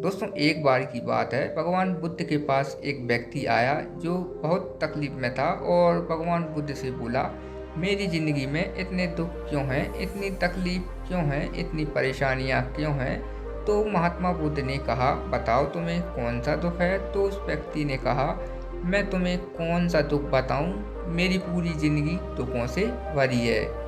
दोस्तों, एक बार की बात है, भगवान बुद्ध के पास एक व्यक्ति आया जो बहुत तकलीफ में था और भगवान बुद्ध से बोला, मेरी ज़िंदगी में इतने दुख क्यों हैं, इतनी तकलीफ क्यों हैं, इतनी परेशानियां क्यों हैं। तो महात्मा बुद्ध ने कहा, बताओ तुम्हें कौन सा दुख है। तो उस व्यक्ति ने कहा, मैं तुम्हें कौन सा दुख बताऊं, मेरी पूरी ज़िंदगी दुखों से भरी है।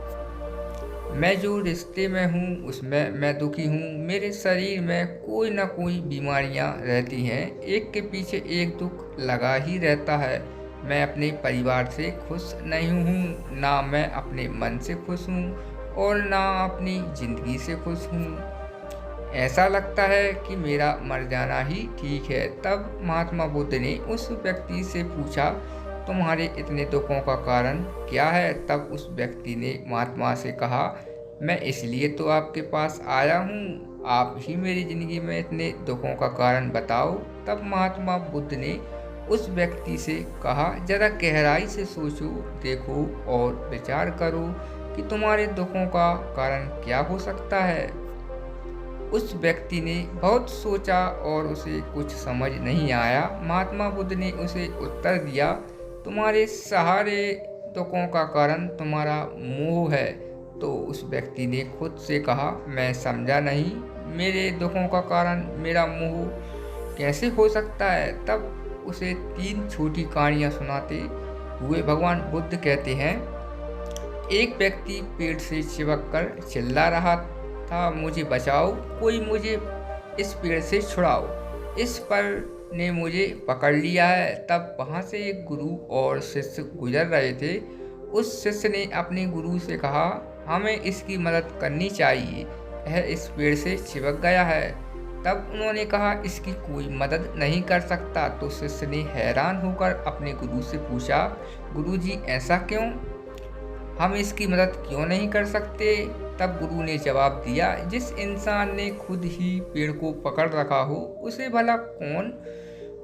मैं जो रिश्ते में हूँ उसमें मैं दुखी हूँ। मेरे शरीर में कोई ना कोई बीमारियाँ रहती हैं, एक के पीछे एक दुख लगा ही रहता है। मैं अपने परिवार से खुश नहीं हूँ, ना मैं अपने मन से खुश हूँ और ना अपनी ज़िंदगी से खुश हूँ। ऐसा लगता है कि मेरा मर जाना ही ठीक है। तब महात्मा बुद्ध ने उस व्यक्ति से पूछा, तुम्हारे इतने दुखों का कारण क्या है। तब उस व्यक्ति ने महात्मा से कहा, मैं इसलिए तो आपके पास आया हूँ, आप ही मेरी ज़िंदगी में इतने दुखों का कारण बताओ। तब महात्मा बुद्ध ने उस व्यक्ति से कहा, ज़रा गहराई से सोचो, देखो और विचार करो कि तुम्हारे दुखों का कारण क्या हो सकता है। उस व्यक्ति ने बहुत सोचा और उसे कुछ समझ नहीं आया। महात्मा बुद्ध ने उसे उत्तर दिया, तुम्हारे सारे दुखों का कारण तुम्हारा मोह है। तो उस व्यक्ति ने खुद से कहा, मैं समझा नहीं, मेरे दुखों का कारण मेरा मोह कैसे हो सकता है। तब उसे 3 छोटी कहानियाँ सुनाते हुए भगवान बुद्ध कहते हैं, एक व्यक्ति पेड़ से चिपक कर चिल्ला रहा था, मुझे बचाओ, कोई मुझे इस पेड़ से छुड़ाओ, इस पर ने मुझे पकड़ लिया है। तब वहाँ से एक गुरु और शिष्य गुजर रहे थे। उस शिष्य ने अपने गुरु से कहा, हमें इसकी मदद करनी चाहिए, यह इस पेड़ से चिपक गया है। तब उन्होंने कहा, इसकी कोई मदद नहीं कर सकता। तो शिष्य ने हैरान होकर अपने गुरु से पूछा, गुरुजी ऐसा क्यों, हम इसकी मदद क्यों नहीं कर सकते। तब गुरु ने जवाब दिया, जिस इंसान ने खुद ही पेड़ को पकड़ रखा हो उसे भला कौन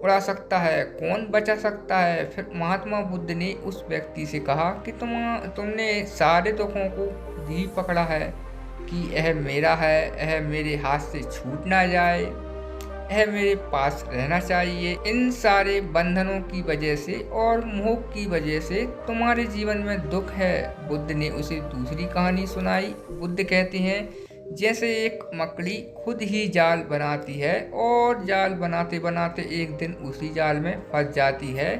उड़ा सकता है, कौन बचा सकता है। फिर महात्मा बुद्ध ने उस व्यक्ति से कहा कि तुमने सारे दुखों को खुद ही पकड़ा है कि यह मेरा है, यह मेरे हाथ से छूट ना जाए, यह मेरे पास रहना चाहिए। इन सारे बंधनों की वजह से और मोह की वजह से तुम्हारे जीवन में दुख है। बुद्ध ने उसे दूसरी कहानी सुनाई। बुद्ध कहते हैं, जैसे एक मकड़ी खुद ही जाल बनाती है और जाल बनाते बनाते एक दिन उसी जाल में फंस जाती है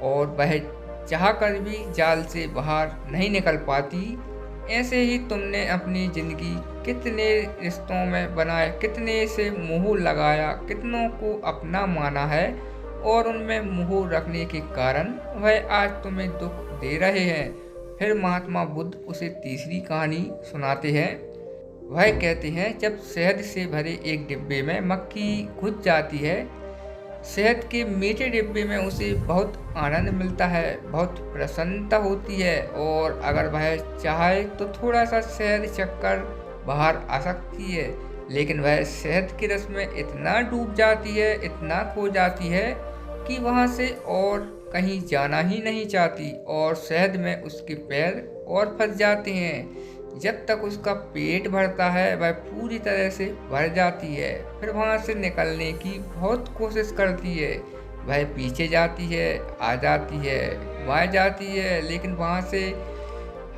और वह चाह कर भी जाल से बाहर नहीं निकल पाती। ऐसे ही तुमने अपनी ज़िंदगी कितने रिश्तों में बनाए, कितने से मोह लगाया, कितनों को अपना माना है और उनमें मोह रखने के कारण वह आज तुम्हें दुख दे रहे हैं। फिर महात्मा बुद्ध उसे तीसरी कहानी सुनाते हैं। वह कहते हैं, जब शहद से भरे एक डिब्बे में मक्खी घुस जाती है, शहद के मीठे डिब्बे में उसे बहुत आनंद मिलता है, बहुत प्रसन्नता होती है और अगर वह चाहे तो थोड़ा सा शहद चखकर बाहर आ सकती है। लेकिन वह शहद के रस में इतना डूब जाती है, इतना खो जाती है कि वहाँ से और कहीं जाना ही नहीं चाहती और शहद में उसके पैर और फंस जाते हैं। जब तक उसका पेट भरता है वह पूरी तरह से भर जाती है। फिर वहाँ से निकलने की बहुत कोशिश करती है, वह पीछे जाती है, आ जाती है, वहाँ जाती है, लेकिन वहाँ से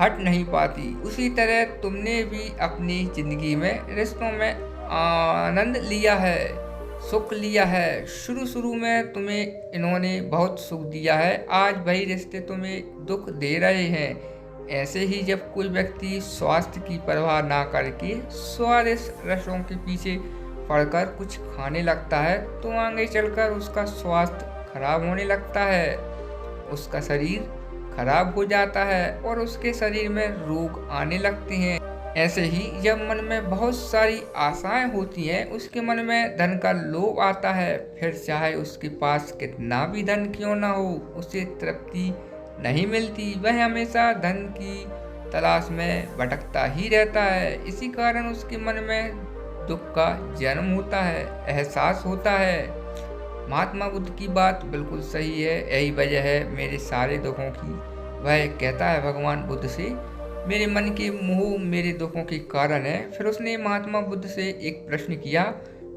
हट नहीं पाती। उसी तरह तुमने भी अपनी ज़िंदगी में रिश्तों में आनंद लिया है, सुख लिया है। शुरू में तुम्हें इन्होंने बहुत सुख दिया है, आज वही रिश्ते तुम्हें दुख दे रहे हैं। ऐसे ही जब कोई व्यक्ति स्वास्थ्य की परवाह ना करके स्वादिष्ट रसों के पीछे पड़कर कुछ खाने लगता है तो आगे चलकर उसका स्वास्थ्य खराब होने लगता है, उसका शरीर खराब हो जाता है और उसके शरीर में रोग आने लगते हैं। ऐसे ही जब मन में बहुत सारी आशाएं होती हैं, उसके मन में धन का लोभ आता है, फिर चाहे उसके पास कितना भी धन क्यों ना हो उसे तृप्ति नहीं मिलती, वह हमेशा धन की तलाश में भटकता ही रहता है। इसी कारण उसके मन में दुख का जन्म होता है, एहसास होता है। महात्मा बुद्ध की बात बिल्कुल सही है, यही वजह है मेरे सारे दुखों की। वह कहता है भगवान बुद्ध से, मेरे मन के मोह मेरे दुखों के कारण है। फिर उसने महात्मा बुद्ध से एक प्रश्न किया,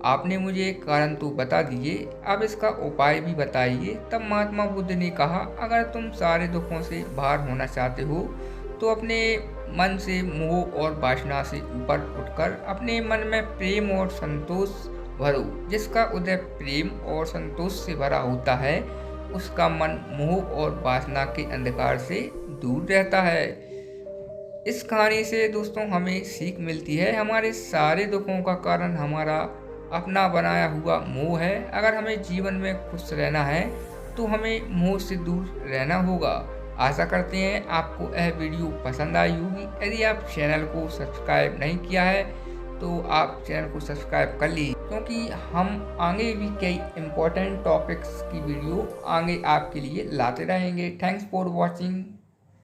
आपने मुझे कारण तो बता दिए, अब इसका उपाय भी बताइए। तब महात्मा बुद्ध ने कहा, अगर तुम सारे दुखों से बाहर होना चाहते हो तो अपने मन से मोह और वासना से ऊपर उठकर अपने मन में प्रेम और संतोष भरो। जिसका उदय प्रेम और संतोष से भरा होता है उसका मन मोह और वासना के अंधकार से दूर रहता है। इस कहानी से दोस्तों हमें सीख मिलती है, हमारे सारे दुखों का कारण हमारा अपना बनाया हुआ मोह है। अगर हमें जीवन में खुश रहना है तो हमें मोह से दूर रहना होगा। आशा करते हैं आपको यह वीडियो पसंद आई होगी। यदि आप चैनल को सब्सक्राइब नहीं किया है तो आप चैनल को सब्सक्राइब कर लीजिए, क्योंकि हम आगे भी कई इम्पोर्टेंट टॉपिक्स की वीडियो आगे आपके लिए लाते रहेंगे। Thanks for watching.